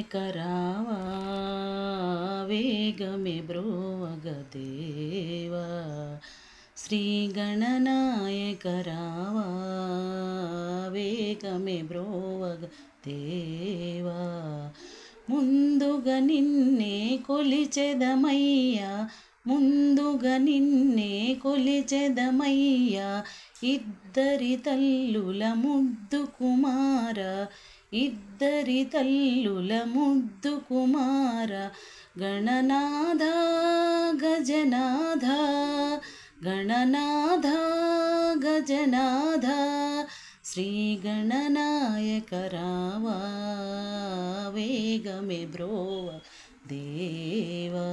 गणनायकरावा वेगमे ब्रोवगदेवा श्रीगणनायकरावा वेगमे ब्रोवगदेवा ముందుగా నిన్నే కొలిచెదమయ్యా ముందుగా నిన్నే కొలిచెదమయ్యా ఇద్దరి తల్లుల ముద్దు కుమార ఇద్దరి తల్లుల ముద్దు కుమార గణనాథ గజనాథ గణనాథ గజనాథ శ్రీ గణనాయక రావా వేగమే బ్రోవ దేవా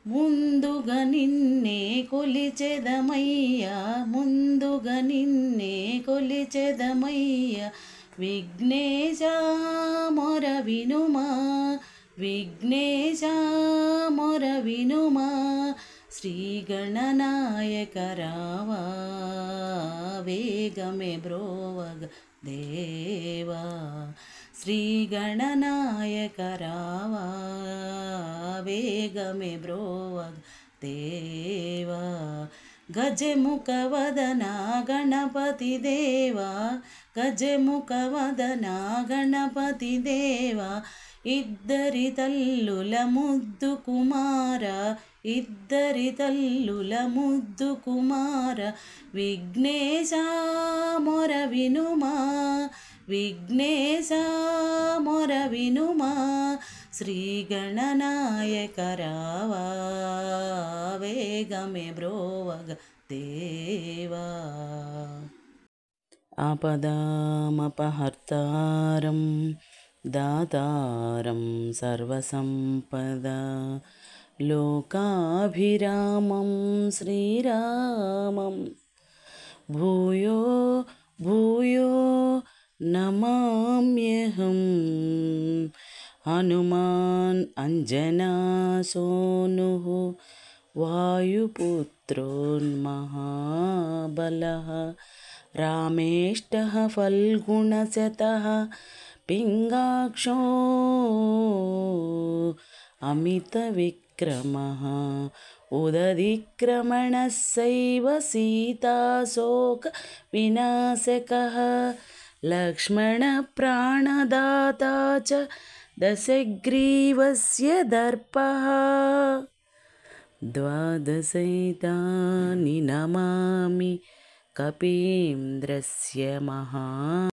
ముందుగా నిన్నే కొలిచెదమయ్యా ముందుగా నిన్నే కొలిచెదమయ్యా విఘ్నేశ మొర వినుమా విఘ్నేశ మొర వినుమా శ్రీ గణనాయక రావా వేగమే బ్రోవగ దేవా శ్రీ గణనాయక రావా వేగమే బ్రోవగ దేవా గజముఖ వదన గణపతి దేవా గజముఖ వదన గణపతి దేవా ఇద్దరి తల్లుల ముద్దు కుమార ఇద్దరి తల్లుల ముద్దు కుమార విఘ్నేశ మొర వినుమా విఘ్నేశ మొర వినుమా శ్రీ గణనాయక రావా వేగమే బ్రోవగ దేవా ఆపదామపహర్తారం దాతారం సర్వసంపదా లోకాభిరామం శ్రీరామం భూయో భూయో నమామ్యహం హనుమాన్ అంజనా సోనుః వాయుపుత్రోన్మహాబలః రామేష్టః ఫల్గుణశతః పింగాక్షో అమితవిక్రమः ఉదధిక్రమణస్సైవ సీతాశోక వినాశకः లక్ష్మణప్రాణదాతా చ దశగ్రీవస్య దర్పः ద్వాదశైతాని నమామి కపీంద్రస్య మహా